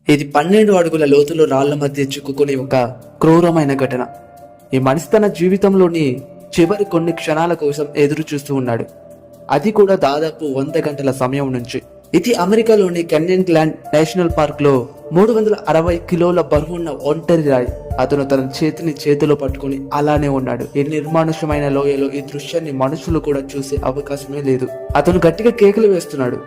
ఇది 12 అడుగుల లోతులో రాళ్ల మధ్య చిక్కుకునే ఒక క్రూరమైన ఘటన. ఈ మనిషి తన జీవితంలోని చివరి కొన్ని క్షణాల కోసం ఎదురు చూస్తూ ఉన్నాడు. అది కూడా దాదాపు 100 గంటల సమయం నుంచి. ఇది అమెరికాలోని కెన్యన్ గ్లాండ్ నేషనల్ పార్క్ లో 360 కిలోల బరువున్న ఒంటరి రాయి. అతను తన చేతిని చేతిలో పట్టుకుని అలానే ఉన్నాడు. ఈ నిర్మానుష్యమైన లోయలో ఈ దృశ్యాన్ని మనుషులు కూడా చూసే అవకాశమే లేదు. అతను గట్టిగా కేకలు వేస్తున్నాడు.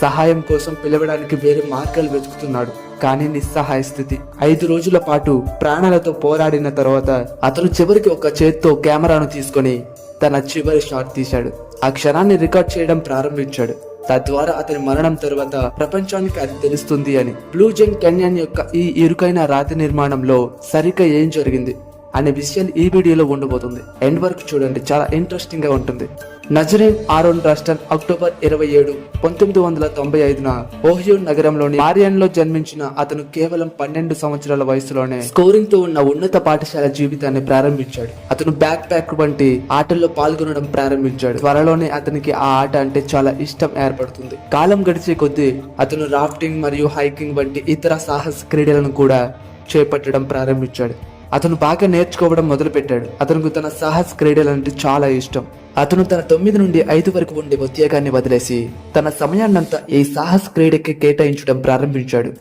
సహాయం కోసం పిలవడానికి వేరే మార్గాలు వెతుకుతున్నాడు. కానీ నిస్సహాయ స్థితి. 5 రోజుల పాటు ప్రాణాలతో పోరాడిన తర్వాత అతను చివరికి ఒక చేత్తో కెమెరాను తీసుకొని తన చివరి షాట్ తీశాడు. ఆ క్షణాన్ని రికార్డ్ చేయడం ప్రారంభించాడు. తద్వారా అతని మరణం తర్వాత ప్రపంచానికి అది తెలుస్తుంది అని. బ్లూ జైంట్ కెన్యన్ యొక్క ఈ ఇరుకైన రాతి నిర్మాణంలో సరిగ్గా ఏం జరిగింది అనే విషయాలు ఈ వీడియోలో ఉండబోతుంది. ఎండ్ వరకు చూడండి, చాలా ఇంట్రెస్టింగ్ గా ఉంటుంది. నజరీన్ ఆరోన్ రస్టన్ అక్టోబర్ 27, 1995న ఓహియో నగరంలోని మారియన్ లో జన్మించిన అతను కేవలం 12 సంవత్సరాల వయసులోనే స్కోరింగ్ తో ఉన్న ఉన్నత పాఠశాల జీవితాన్ని ప్రారంభించాడు. అతను బ్యాక్ ప్యాక్ వంటి ఆటల్లో పాల్గొనడం ప్రారంభించాడు. త్వరలోనే అతనికి ఆ ఆట అంటే చాలా ఇష్టం ఏర్పడుతుంది. కాలం గడిచే కొద్దీ అతను రాఫ్టింగ్ మరియు హైకింగ్ వంటి ఇతర సాహస క్రీడలను కూడా చేపట్టడం ప్రారంభించాడు. అతను బాగా నేర్చుకోవడం మొదలుపెట్టాడు. అతనికి తన సాహస క్రీడలంటే చాలా ఇష్టం. అతను తన 9 నుండి 5 వరకు ఉండే ఉద్యోగాన్ని వదిలేసి తన సమయాన్నంతా ఈ సాహస క్రీడకి కేటాయించడం ప్రారంభించాడు.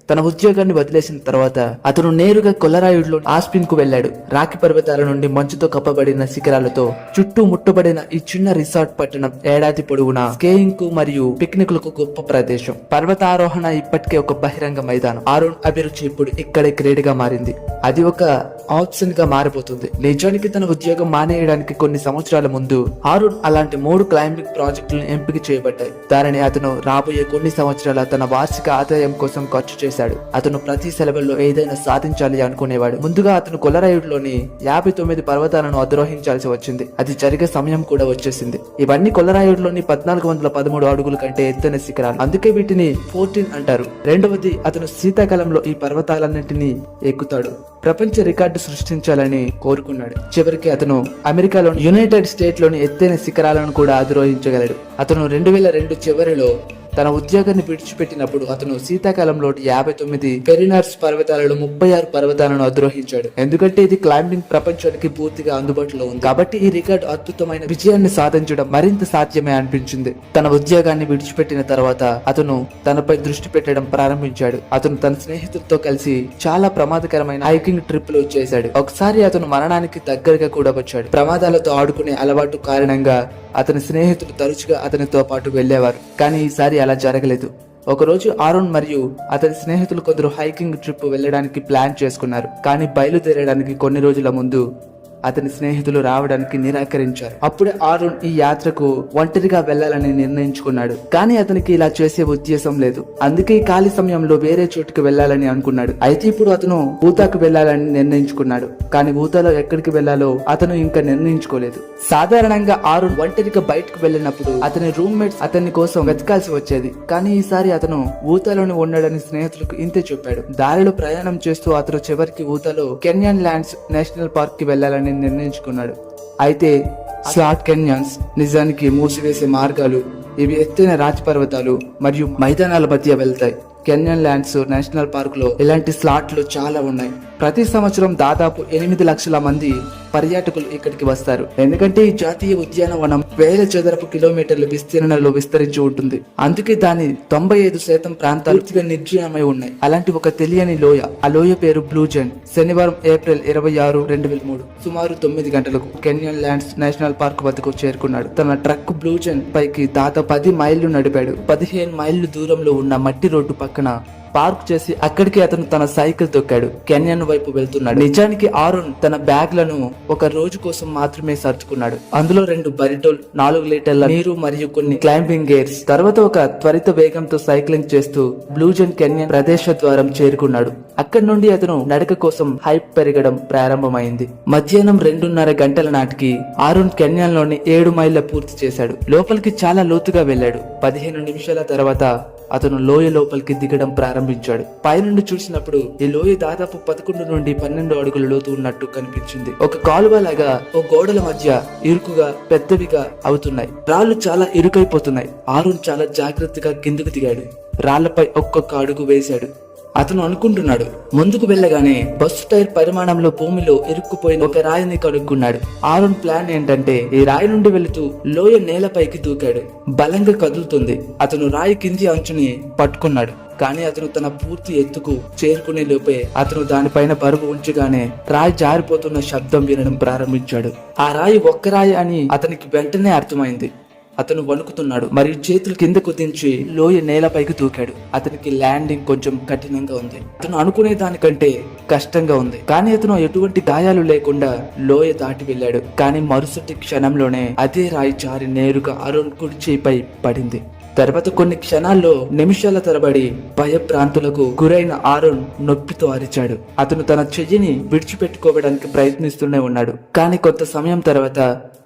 తన ఉద్యోగాన్ని వదిలేసిన తర్వాత అతను నేరుగా కొలరాయుడులో ఆస్పిన్ కు వెళ్లాడు. రాకి పర్వతాల నుండి మంచుతో కప్పబడిన శిఖరాలతో చుట్టూ ముట్టబడిన ఈ చిన్న రిసార్ట్ పట్టణం ఏడాది పొడవునా స్కేయింగ్ కు మరియు పిక్నిక్ లకు గొప్ప ప్రదేశం. పర్వతారోహణ ఇప్పటికే ఒక బహిరంగ మైదానం. ఆరోన్ అభిరుచి ఇప్పుడు ఇక్కడే క్రీడగా మారింది. అది ఒక ఆప్షన్ గా మారిపోతుంది. నిజానికి తన ఉద్యోగం మానేయడానికి కొన్ని సంవత్సరాల ముందు ఆరోన్ అలాంటి 3 క్లైంబింగ్ ప్రాజెక్టులను ఎంపిక చేయబడ్డాయి. దానిని అతను రాబోయే కొన్ని సంవత్సరాల తన వార్షిక ఆదాయం కోసం ఖర్చు చేశాడు. అతను ప్రతి సెలవుల్లో ఏదైనా సాధించాలి అనుకునేవాడు. ముందుగా అతను కొలరాయుడులోని 59 పర్వతాలను అధిరోహించాల్సి వచ్చింది. అది జరిగే సమయం కూడా వచ్చేసింది. ఇవన్నీ కొలరాయుడులోని 1413 అడుగుల కంటే ఎత్తైన శిఖరాలు. అందుకే వీటిని 14 అంటారు. రెండవది, అతను శీతాకాలంలో ఈ పర్వతాలన్నింటినీ ఎక్కుతాడు. ప్రపంచ రికార్డు సృష్టించాలని కోరుకున్నాడు. చివరికి అతను అమెరికాలోని యునైటెడ్ స్టేట్ లోని ఎత్తైన శిఖరాలను కూడా అధిరోహించగలడు. అతను 2002 చివరిలో తన ఉద్యోగాన్ని విడిచిపెట్టినప్పుడు అతను శీతాకాలంలో 59 పెరినార్స్ పర్వతాలలో 36 పర్వతాలను అధిరోహించాడు. ఎందుకంటే ఇది క్లైంబింగ్ ప్రపంచానికి పూర్తిగా అందుబాటులో ఉంది. కాబట్టి ఈ రికార్డు అద్భుతమైన విజయాన్ని సాధించడం మరింత సాధ్యమే అనిపించింది. తన ఉద్యోగాన్ని విడిచిపెట్టిన తర్వాత అతను తనపై దృష్టి పెట్టడం ప్రారంభించాడు. అతను తన స్నేహితులతో కలిసి చాలా ప్రమాదకరమైన హైకింగ్ ట్రిప్లు చేశాడు. ఒకసారి అతను మరణానికి దగ్గరగా కూడా వచ్చాడు. ప్రమాదాలతో ఆడుకునే అలవాటు కారణంగా అతని స్నేహితులు తరచుగా అతనితో పాటు వెళ్లేవారు. కానీ ఈసారి అలా జరగలేదు. ఒకరోజు ఆరోన్ మరియు అతని స్నేహితులు కొందరు హైకింగ్ ట్రిప్ వెళ్ళడానికి ప్లాన్ చేసుకున్నారు. కానీ బయలుదేరడానికి కొన్ని రోజుల ముందు అతని స్నేహితులు రావడానికి నిరాకరించారు. అప్పుడే ఆరోన్ ఈ యాత్రకు ఒంటరిగా వెళ్లాలని నిర్ణయించుకున్నాడు. కానీ అతనికి ఇలా చేసే ఉద్దేశం లేదు. అందుకే ఈ ఖాళీ సమయంలో వేరే చోటుకి వెళ్లాలని అనుకున్నాడు. అయితే ఇప్పుడు అతను ఊతాకు వెళ్లాలని నిర్ణయించుకున్నాడు. కానీ ఊతాలో ఎక్కడికి వెళ్లాలో అతను ఇంకా నిర్ణయించుకోలేదు. సాధారణంగా ఆరోన్ ఒంటరిగా బయటకు వెళ్ళినప్పుడు అతని రూమ్మేట్స్ అతని కోసం వెతకాల్సి వచ్చేది. కానీ ఈసారి అతను ఊతాలోని ఉండడని స్నేహితులకు ఇంతే చెప్పాడు. దారిలో ప్రయాణం చేస్తూ అతను చివరికి ఊతాలో కెన్యన్ ల్యాండ్స్ నేషనల్ పార్క్ కి వెళ్లాలని నిర్ణయించుకున్నాడు. అయితే స్లాట్ కెన్యాన్స్ నిజానికి మూసివేసే మార్గాలు. ఇవి ఎత్తైన రాతి పర్వతాలు మరియు మైదానాల మధ్య వెళ్తాయి. కెన్యన్ ల్యాండ్స్ నేషనల్ పార్క్ లో ఇలాంటి స్లాట్లు చాలా ఉన్నాయి. ప్రతి సంవత్సరం దాదాపు 8 లక్షల మంది పర్యాటకులు ఇక్కడికి వస్తారు. ఎందుకంటే ఈ జాతీయ ఉద్యానవనం 1000 చదరపు కిలోమీటర్ల విస్తీర్ణంలో విస్తరించి ఉంటుంది. అందుకే దాని 95% ప్రాంతాలు పూర్తిగా నిర్జీవమై ఉన్నాయి. అలాంటి ఒక తెలియని లోయ, ఆ లోయ పేరు బ్లూ జైంట్. శనివారం ఏప్రిల్ 26, 2003 సుమారు 9 గంటలకు కెన్యన్ ల్యాండ్స్ నేషనల్ పార్క్ వద్దకు చేరుకున్నాడు. తన ట్రక్ బ్లూ జైంట్ పైకి దాదాపు 10 మైళ్లు నడిపాడు. 15 మైళ్లు దూరంలో ఉన్న మట్టి రోడ్డు పక్కన పార్క్ చేసి అక్కడికి అతను తన సైకిల్ తొక్కాడు. కెన్యన్ వైపు వెళ్తున్నాడు. నిజానికి ఆరోన్ తన బ్యాగ్లను ఒక రోజు కోసం మాత్రమే సర్దుకున్నాడు. అందులో 2 బరిటోల్, 4 లీటర్ల నీరు మరియు కొన్ని క్లైంబింగ్ గేర్స్. తర్వాత ఒక త్వరిత వేగంతో సైక్లింగ్ చేస్తూ బ్లూ జైంట్ కెన్యన్ ప్రదేశ ద్వారం చేరుకున్నాడు. అక్కడి నుండి అతను నడక కోసం హైప్ పెరగడం ప్రారంభమైంది. మధ్యాహ్నం 2:30 గంటల నాటికి ఆరోన్ కెన్యన్ లోని 7 మైళ్ళ పూర్తి చేశాడు. లోపలికి చాలా లోతుగా వెళ్ళాడు. 15 నిమిషాల తర్వాత అతను లోయ లోపలికి దిగడం ప్రారంభించాడు. పైనుండి చూసినప్పుడు ఈ లోయ దాదాపు 11 నుండి 12 అడుగుల లోతు ఉన్నట్టు కనిపించింది. ఒక కాలువ లాగా ఓ గోడల మధ్య ఇరుకుగా పెద్దవిగా అవుతున్నాయి. రాళ్లు చాలా ఇరుకైపోతున్నాయి. ఆరోన్ చాలా జాగ్రత్తగా కిందకు దిగాడు. రాళ్లపై ఒక్కొక్క అడుగు వేశాడు. అతను అనుకుంటున్నాడు. ముందుకు వెళ్ళగానే బస్సు టైర్ పరిమాణంలో భూమిలో ఇరుక్కుపోయిన ఒక రాయిని కనుక్కున్నాడు. ఆరోన్ ప్లాన్ ఏంటంటే ఈ రాయి నుండి వెళుతూ లోయ నేలపైకి దూకాడు. బలంగా కదులుతుంది. అతను రాయి కింది అంచుని పట్టుకున్నాడు. కానీ అతను తన పూర్తి ఎత్తుకు చేరుకునే లోపే అతను దానిపైన బరువు ఉంచగానే రాయి జారిపోతున్న శబ్దం వినడం ప్రారంభించాడు. ఆ రాయి ఒక్క రాయి అని అతనికి వెంటనే అర్థమైంది. అతను వణుకుతున్నాడు మరియు చేతులు కిందకు దించి లోయ నేలపైకి దూకాడు. అతనికి ల్యాండింగ్ కొంచెం కఠినంగా ఉంది. అతను అనుకునే దానికంటే కష్టంగా ఉంది. కానీ అతను ఎటువంటి గాయాలు లేకుండా లోయ దాటి వెళ్ళాడు. కానీ మరుసటి క్షణంలోనే అదే రాయి జారి నేరుగా అరుణ్ కుడి చేయిపై పడింది. తర్వాత కొన్ని క్షణాల్లో నిమిషాల తరబడి భయభ్రాంతులకు గురైన ఆరోన్ నొప్పితో అరిచాడు. అతను తన చెయ్యిని విడిచిపెట్టుకోవడానికి ప్రయత్నిస్తూనే ఉన్నాడు. కానీ కొంత సమయం తర్వాత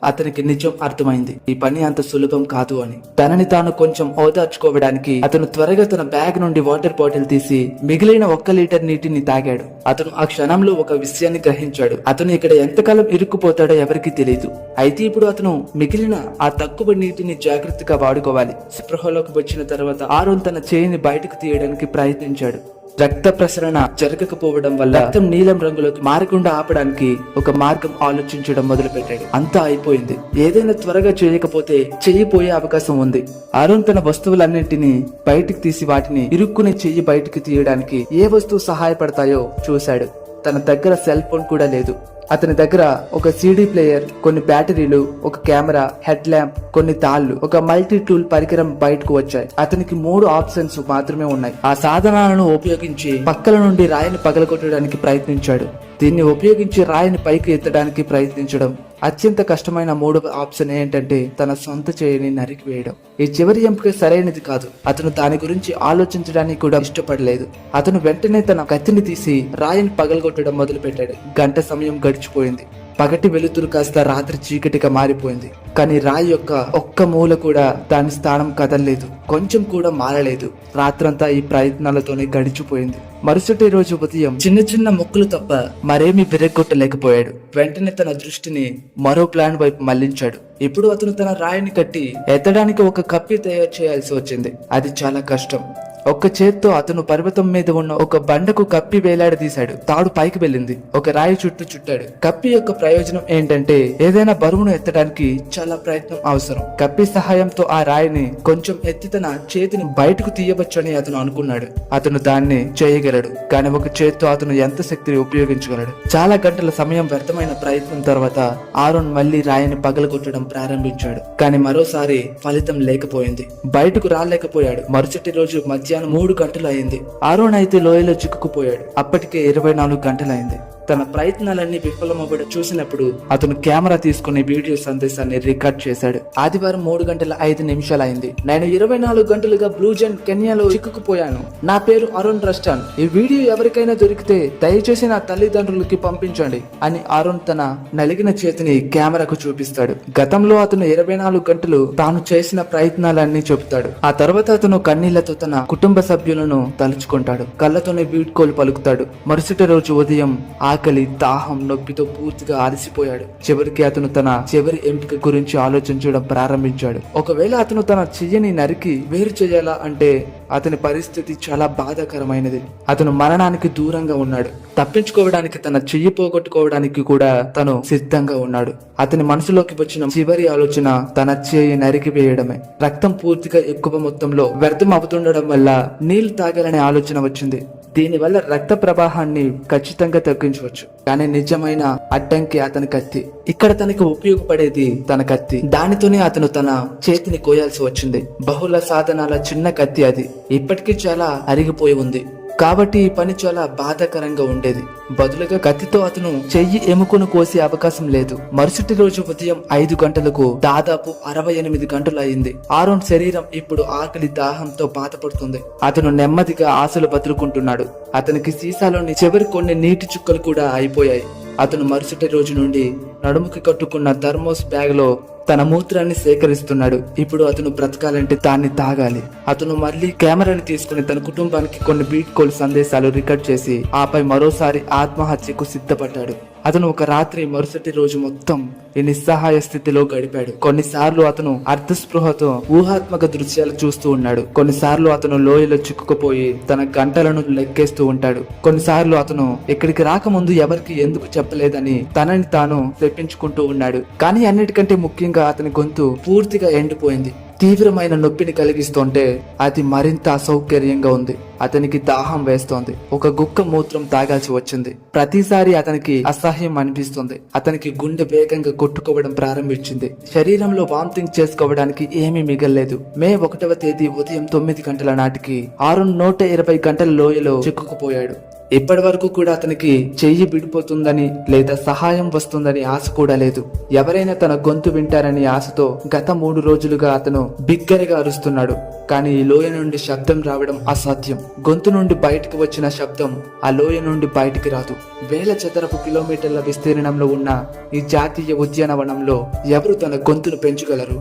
అతనికి నిజం అర్థమైంది. ఈ పని అంత సులభం కాదు అని. తనని తాను కొంచెం ఓదార్చుకోవడానికి అతను త్వరగా తన బ్యాగ్ నుండి వాటర్ బాటిల్ తీసి మిగిలిన 1 లీటర్ నీటిని తాగాడు. అతను ఆ క్షణంలో ఒక విషయాన్ని గ్రహించాడు. అతను ఇక్కడ ఎంతకాలం ఇరుక్కుపోతాడో ఎవరికీ తెలియదు. అయితే ఇప్పుడు అతను మిగిలిన ఆ తక్కువ నీటిని జాగ్రత్తగా వాడుకోవాలి. స్పృహలోకి వచ్చిన తర్వాత ఆరోన్ తన చేయిని బయటకు తీయడానికి ప్రయత్నించాడు. రక్త ప్రసరణ జరగకపోవడం వల్ల రక్తం నీలం రంగులోకి మారకుండా ఆపడానికి ఒక మార్గం ఆలోచించడం మొదలుపెట్టాడు. అంతా అయిపోయింది. ఏదైనా త్వరగా చేయకపోతే చెయ్యిపోయే అవకాశం ఉంది. అరుణ్ తన వస్తువులన్నింటినీ బయటికి తీసి వాటిని ఇరుక్కునే చెయ్యి బయటికి తీయడానికి ఏ వస్తువు సహాయపడతాయో చూశాడు. తన దగ్గర సెల్ ఫోన్ కూడా లేదు. అతని దగ్గర ఒక సీడీ ప్లేయర్, కొన్ని బ్యాటరీలు, ఒక కెమెరా, హెడ్ ల్యాంప్, కొన్ని తాళ్లు, ఒక మల్టీ టూల్ పరికరం బయటకు వచ్చాయి. అతనికి 3 ఆప్షన్స్ మాత్రమే ఉన్నాయి. ఆ సాధనాలను ఉపయోగించి పక్కల నుండి రాయిని పగలగొట్టడానికి ప్రయత్నించాడు. దీన్ని ఉపయోగించి రాయిని పైకి ఎత్తడానికి ప్రయత్నించడం. అత్యంత కష్టమైన 3వ ఆప్షన్ ఏంటంటే తన సొంత చేయిని నరికివేయడం. ఈ చివరి ఎంపిక సరైనది కాదు. అతను దాని గురించి ఆలోచించడానికి కూడా ఇష్టపడలేదు. అతను వెంటనే తన కత్తిని తీసి రాయిని పగలగొట్టడం మొదలు పెట్టాడు. గంట సమయం గడిచిపోయింది. పగటి వెలుతురు కాస్త రాత్రి చీకటిగా మారిపోయింది. కానీ రాయి యొక్క ఒక్క మూల కూడా దాని స్థానం కదలలేదు. కొంచెం కూడా మారలేదు. రాత్రంతా ఈ ప్రయత్నాలతోనే గడిచిపోయింది. మరుసటి రోజు ఉదయం చిన్న చిన్న మొక్కలు తప్ప మరేమీ విరగొట్టలేకపోయాడు. వెంటనే తన దృష్టిని మరో ప్లాన్ వైపు మళ్లించాడు. ఇప్పుడు అతను తన రాయిని కట్టి ఎత్తడానికి ఒక కప్పి తయారు చేయాల్సి వచ్చింది. అది చాలా కష్టం. ఒక్క చేత్తో అతను పర్వతం మీద ఉన్న ఒక బండకు కప్పి వేలాడదీశాడు. తాడు పైకి వెళ్ళింది. ఒక రాయి చుట్టూ చుట్టాడు. కప్పి యొక్క ప్రయోజనం ఏంటంటే ఏదైనా బరువును ఎత్తడానికి చాలా ప్రయత్నం అవసరం. కప్పి సహాయంతో ఆ రాయిని కొంచెం ఎత్తి తన చేతిని బయటకు తీయవచ్చని అతను అనుకున్నాడు. అతను దాన్ని చేయగలడు. కానీ ఒక చేత్తో అతను ఎంత శక్తిని ఉపయోగించగలడు? చాలా గంటల సమయం వ్యర్థమైన ప్రయత్నం తర్వాత ఆరోన్ మళ్లీ రాయిని పగలగొట్టడం ప్రారంభించాడు. కానీ మరోసారి ఫలితం లేకపోయింది. బయటకు రాలేకపోయాడు. మరుసటి రోజు మధ్యాహ్నం 3 గంటలు అయింది. ఆరోన్ అయితే లోయలో చిక్కుకుపోయాడు. అప్పటికే 24 గంటలైంది. తన ప్రయత్నాలన్నీ విఫలమవ్వడం చూసినప్పుడు అతను కెమెరా తీసుకుని వీడియో సందేశాన్ని రికార్డ్ చేశాడు. ఆదివారం 3 గంటల 5 నిమిషాలు అయింది. నేను 24 గంటలుగా బ్లూ జెన్ కెన్యాలో చిక్కుకుపోయాను. నా పేరు అరుణ్ రస్టాన్. ఈ వీడియో ఎవరికైనా దొరికితే దయచేసి నా తల్లిదండ్రులకి పంపించండి అని ఆరోన్ తన నలిగిన చేతిని కెమెరాకు చూపిస్తాడు. గతంలో అతను 24 గంటలు తాను చేసిన ప్రయత్నాలన్నీ చెబుతాడు. ఆ తర్వాత అతను కన్నీళ్లతో తన కుటుంబ సభ్యులను తలుచుకుంటాడు. కళ్ళతోనే వీడ్కోలు పలుకుతాడు. మరుసటి రోజు ఉదయం ఆకలి, దాహం, నొప్పితో పూర్తిగా అలసిపోయాడు. చివరికి అతను తన చివరి ఎంపిక గురించి ఆలోచించడం ప్రారంభించాడు. ఒకవేళ అతను తన చెయ్యిని నరికి వేరు చేయాలా అంటే అతని పరిస్థితి చాలా బాధాకరమైనది. అతను మరణానికి దూరంగా ఉన్నాడు. తప్పించుకోవడానికి, తన చెయ్యి పోగొట్టుకోవడానికి కూడా తను సిద్ధంగా ఉన్నాడు. అతని మనసులోకి వచ్చిన చివరి ఆలోచన తన చెయ్యి నరికి వేయడమే. రక్తం పూర్తిగా ఎక్కువ మొత్తంలో వ్యర్థం అవుతుండడం వల్ల నీళ్లు తాగాలనే ఆలోచన వచ్చింది. దీనివల్ల రక్త ప్రవాహాన్ని ఖచ్చితంగా తగ్గించవచ్చు. కానీ నిజమైన అడ్డంకి అతని కత్తి. ఇక్కడ తనకి ఉపయోగపడేది తన కత్తి. దానితోనే అతను తన చేతిని కోయాల్సి వచ్చింది. బహుళ సాధనాల చిన్న కత్తి అది. ఇప్పటికీ చాలా అరిగిపోయి ఉంది. కాబట్టి ఈ పని చాలా బాధాకరంగా ఉండేది. బదులుగా కత్తితో అతను చెయ్యి ఎముకను కోసే అవకాశం లేదు. మరుసటి రోజు ఉదయం 5 గంటలకు దాదాపు 68 గంటలు అయింది. ఆరోన్ శరీరం ఇప్పుడు ఆకలి, దాహంతో బాధపడుతుంది. అతను నెమ్మదిగా ఆశలు బతులుకుంటున్నాడు. అతనికి సీసాలోని చివరి కొన్ని నీటి చుక్కలు కూడా అయిపోయాయి. అతను మరుసటి రోజు నుండి నడుముకి కట్టుకున్న థర్మోస్ బ్యాగ్ లో తన మూత్రాన్ని సేకరిస్తున్నాడు. ఇప్పుడు అతను బ్రతకాలంటే దాన్ని తాగాలి. అతను మళ్ళీ కెమెరాని తీసుకుని తన కుటుంబానికి కొన్ని బీట్ కాల్ సందేశాలు రికార్డ్ చేసి ఆపై మరోసారి ఆత్మహత్యకు సిద్ధపడ్డాడు. అతను ఒక రాత్రి మరుసటి రోజు మొత్తం ఈ నిస్సహాయ స్థితిలో గడిపాడు. కొన్నిసార్లు అతను అర్ధస్పృహతో ఊహాత్మక దృశ్యాలు చూస్తూ ఉన్నాడు. కొన్నిసార్లు అతను లోయలో చిక్కుకుపోయి తన గంటలను లెక్కేస్తూ ఉంటాడు. కొన్నిసార్లు అతను ఇక్కడికి రాకముందు ఎవరికి ఎందుకు చెప్పలేదని తనని తాను తెప్పించుకుంటూ ఉన్నాడు. కానీ అన్నిటికంటే ముఖ్యంగా అతని గొంతు పూర్తిగా ఎండిపోయింది. తీవ్రమైన నొప్పిని కలిగిస్తుంటే అది మరింత అసౌకర్యంగా ఉంది. అతనికి దాహం వేస్తోంది. ఒక గుక్క మూత్రం తాగాల్సి వచ్చింది. ప్రతిసారి అతనికి అసహ్యం అనిపిస్తుంది. అతనికి గుండె వేగంగా కొట్టుకోవడం ప్రారంభించింది. శరీరంలో వామిటింగ్ చేసుకోవడానికి ఏమీ మిగల్లేదు. మే 1వ తేదీ ఉదయం 9 గంటల నాటికి ఆరున్ 120 గంటల లోయలో చిక్కుకుపోయాడు. ఇప్పటి వరకు కూడా అతనికి చెయ్యి విడిపోతుందని లేదా సహాయం వస్తుందని ఆశ కూడా లేదు. ఎవరైనా తన గొంతు వింటారని ఆశతో గత 3 రోజులుగా అతను బిగ్గరగా అరుస్తున్నాడు. కానీ ఈ లోయ నుండి శబ్దం రావడం అసాధ్యం. గొంతు నుండి బయటకు వచ్చిన శబ్దం ఆ లోయ నుండి బయటికి రాదు. వేల చదరపు కిలోమీటర్ల విస్తీర్ణంలో ఉన్న ఈ జాతీయ ఉద్యానవనంలో ఎవరు తన గొంతును పెంచగలరు?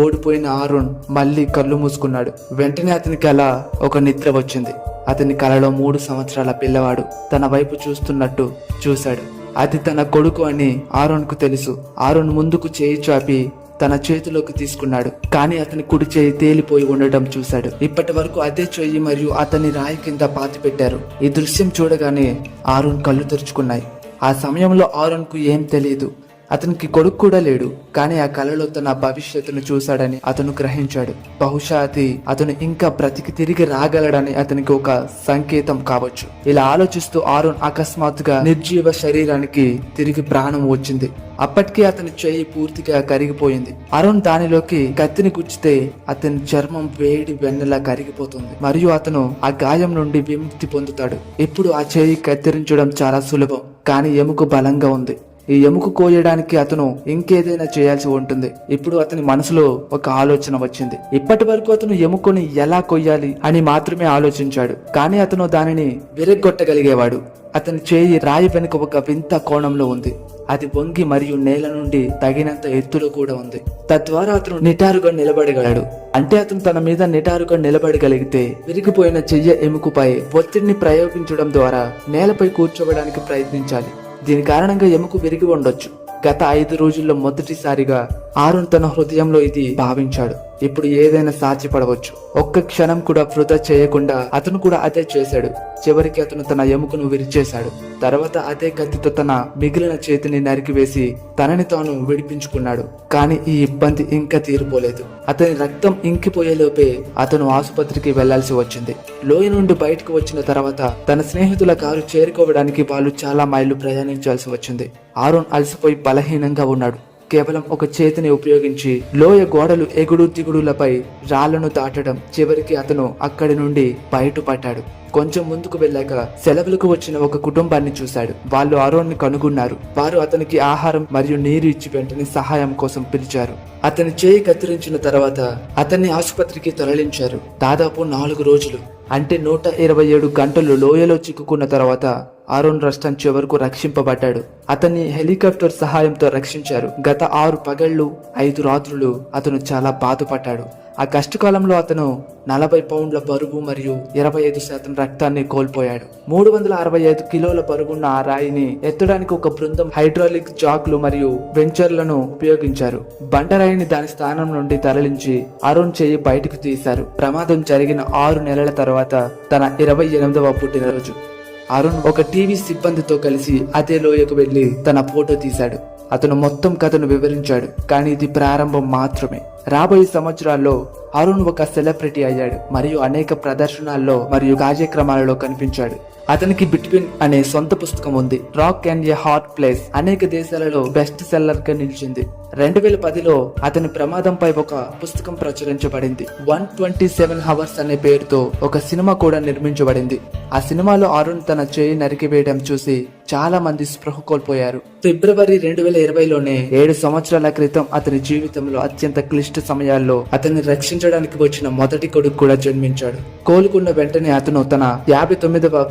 ఓడిపోయిన ఆరుణ్ మళ్ళీ కళ్ళు మూసుకున్నాడు. వెంటనే అతనికి అలా ఒక నిద్ర వచ్చింది. అతని కలలో 3 సంవత్సరాల పిల్లవాడు తన వైపు చూస్తున్నట్టు చూశాడు. అది తన కొడుకు అని ఆరుణ్కు తెలుసు. ఆరుణ్ ముందుకు చేయి చాపి తన చేతిలోకి తీసుకున్నాడు. కానీ అతని కుడి చేయి తేలిపోయి ఉండటం చూశాడు. ఇప్పటి వరకు అదే చెయ్యి మరియు అతని రాయి కింద పాతి పెట్టారు. ఈ దృశ్యం చూడగానే ఆరుణ్ కళ్ళు తెరుచుకున్నాయి. ఆ సమయంలో ఆరుణ్కు ఏం తెలియదు. అతనికి కొడుకు కూడా లేడు. కానీ ఆ కలలో తన భవిష్యత్తును చూశాడని అతను గ్రహించాడు. బహుశా అది అతను ఇంకా బ్రతికి తిరిగి రాగలడని అతనికి ఒక సంకేతం కావచ్చు. ఇలా ఆలోచిస్తూ ఆరుణ్ అకస్మాత్తుగా నిర్జీవ శరీరానికి తిరిగి ప్రాణం వచ్చింది. అప్పటికే అతని చెయ్యి పూర్తిగా కరిగిపోయింది. అరుణ్ దానిలోకి కత్తిని గుచ్చితే అతని చర్మం వేడి వెన్నెలా కరిగిపోతుంది మరియు అతను ఆ గాయం నుండి విముక్తి పొందుతాడు. ఇప్పుడు ఆ చెయ్యి కత్తిరించడం చాలా సులభం. కానీ ఎముక బలంగా ఉంది. ఈ ఎముక కోయడానికి అతను ఇంకేదైనా చేయాల్సి ఉంటుంది. ఇప్పుడు అతని మనసులో ఒక ఆలోచన వచ్చింది. ఇప్పటి వరకు అతను ఎముకని ఎలా కొయ్యాలి అని మాత్రమే ఆలోచించాడు. కానీ అతను దానిని విరగ్గొట్టగలిగేవాడు. అతని చేయి రాయి వెనుక ఒక వింత కోణంలో ఉంది. అది వంగి మరియు నేల నుండి తగినంత ఎత్తులో కూడా ఉంది. తద్వారా అతను నిటారుగా నిలబడగలడు. అంటే అతను తన మీద నిటారుగా నిలబడగలిగితే విరిగిపోయిన చెయ్యి ఎముకపై ఒత్తిడిని ప్రయోగించడం ద్వారా నేలపై కూర్చోవడానికి ప్రయత్నించాలి. దీని కారణంగా ఎముక విరిగి ఉండొచ్చు. గత 5 రోజుల్లో మొదటిసారిగా ఆరుణ్ తన హృదయంలో ఇది భావించాడు. ఇప్పుడు ఏదైనా సాధ్యపడవచ్చు. ఒక్క క్షణం కూడా వృధా చేయకుండా అతను కూడా అదే చేశాడు. చివరికి అతను తన ఎముకను విరిచేశాడు. తర్వాత అదే కత్తితో తన మిగిలిన చేతిని నరికివేసి తనని తాను విడిపించుకున్నాడు. కానీ ఈ ఇబ్బంది ఇంకా తీరిపోలేదు. అతని రక్తం ఇంకిపోయేలోపే అతను ఆసుపత్రికి వెళ్లాల్సి వచ్చింది. లోయ నుండి బయటకు వచ్చిన తర్వాత తన స్నేహితుల కారు చేరుకోవడానికి వాళ్ళు చాలా మైళ్ళు ప్రయాణించాల్సి వచ్చింది. ఆరుణ్ అలసిపోయి బలహీనంగా ఉన్నాడు. కేవలం ఒక చేతిని ఉపయోగించి లోయ గోడలు ఎగుడు దిగుడులపై రాళ్లను దాటడం. చివరికి అతను అక్కడి నుండి బయటపడ్డాడు. కొంచెం ముందుకు వెళ్ళాక సెలవులకు వచ్చిన ఒక కుటుంబాన్ని చూశాడు. వాళ్ళు ఆరుణ్ని కనుగొన్నారు. వారు అతనికి ఆహారం మరియు నీరు ఇచ్చి వెంటనే సహాయం కోసం పిలిచారు. అతని చేయి కత్తిరించిన తర్వాత అతన్ని ఆసుపత్రికి తరలించారు. దాదాపు 4 రోజులు అంటే 127 గంటలు లోయలో చిక్కుకున్న తర్వాత ఆరుణ్ రస్టన్ చివరకు రక్షింపబడ్డాడు. అతన్ని హెలికాప్టర్ సహాయంతో రక్షించారు. గత 6 పగళ్లు 5 రాత్రులు అతను చాలా బాధపడ్డాడు. ఆ కష్టకాలంలో అతను 40 పౌండ్ల బరువు మరియు 25% రక్తాన్ని కోల్పోయాడు. 365 కిలోల బరువున్న ఆ రాయిని ఎత్తడానికి ఒక బృందం హైడ్రాలిక్ జాక్లు మరియు వెంచర్లను ఉపయోగించారు. బండరాయిని దాని స్థానం నుండి తరలించి అరుణ్ చెయ్యి బయటకు తీశారు. ప్రమాదం జరిగిన 6 నెలల తర్వాత తన 28వ పుట్టినరోజు అరుణ్ ఒక టీవీ సిబ్బందితో కలిసి అదే లోయకు వెళ్లి తన ఫోటో తీశాడు. అతను మొత్తం కథను వివరించాడు. కానీ ఇది ప్రారంభం మాత్రమే. రాబోయే సంవత్సరాల్లో అరుణ్ ఒక సెలబ్రిటీ అయ్యాడు మరియు అనేక ప్రదర్శనల్లో మరియు కార్యక్రమాలలో కనిపించాడు. అతనికి బిట్వీన్ అనే సొంత పుస్తకం ఉంది. Rock and A hot place అనేక దేశాలలో బెస్ట్ సెల్లర్ గా నిలిచింది. 2010లో అతని ప్రమాదంపై ఒక పుస్తకం ప్రచురించబడింది. 127 Hours అనే పేరుతో ఒక సినిమా కూడా నిర్మించబడింది. ఆ సినిమాలో అరుణ్ తన చేయి నరికివేయడం చూసి చాలా మంది స్పృహ కోల్పోయారు. ఫిబ్రవరి 2020లోనే 7 సంవత్సరాల క్రితం అతని జీవితంలో అత్యంత క్లిష్ట సమయాల్లో అతన్ని రక్షించడానికి వచ్చిన మొదటి కొడుకు కూడా జన్మించాడు. కోలుకున్న వెంటనే అతను తన 59వ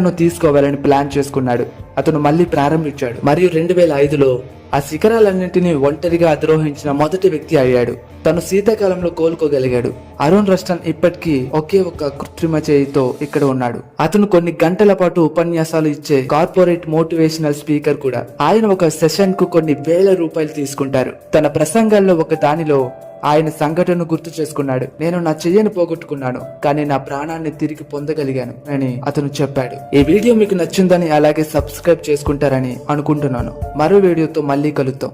ను తీసుకోవాలని ప్లాన్ చేసుకున్నాడు. అతను మళ్ళీ ప్రారంభించాడు మరియు 2005లో ఆ శిఖరాలన్నింటినీ ఒంటరిగా అధిరోహించిన మొదటి వ్యక్తి అయ్యాడు. తను శీతాకాలంలో కోలుకోగలిగాడు. అరుణ్ రస్టన్ ఇప్పటికీ ఒకే ఒక కృత్రిమ చేయితో ఇక్కడ ఉన్నాడు. అతను కొన్ని గంటల పాటు ఉపన్యాసాలు ఇచ్చే కార్పొరేట్ మోటివేషనల్ స్పీకర్ కూడా. ఆయన ఒక సెషన్ కు కొన్ని వేల రూపాయలు తీసుకుంటారు. తన ప్రసంగాల్లో ఒక దానిలో ఆయన సంఘటనను గుర్తు చేసుకున్నాడు. నేను నా చెయ్యను పోగొట్టుకున్నాను, కానీ నా ప్రాణాన్ని తిరిగి పొందగలిగాను అని అతను చెప్పాడు. ఈ వీడియో మీకు నచ్చిందని అలాగే సబ్స్క్రైబ్ చేసుకుంటారని అనుకుంటున్నాను. మరో వీడియోతో మళ్ళీ కలుద్దాం.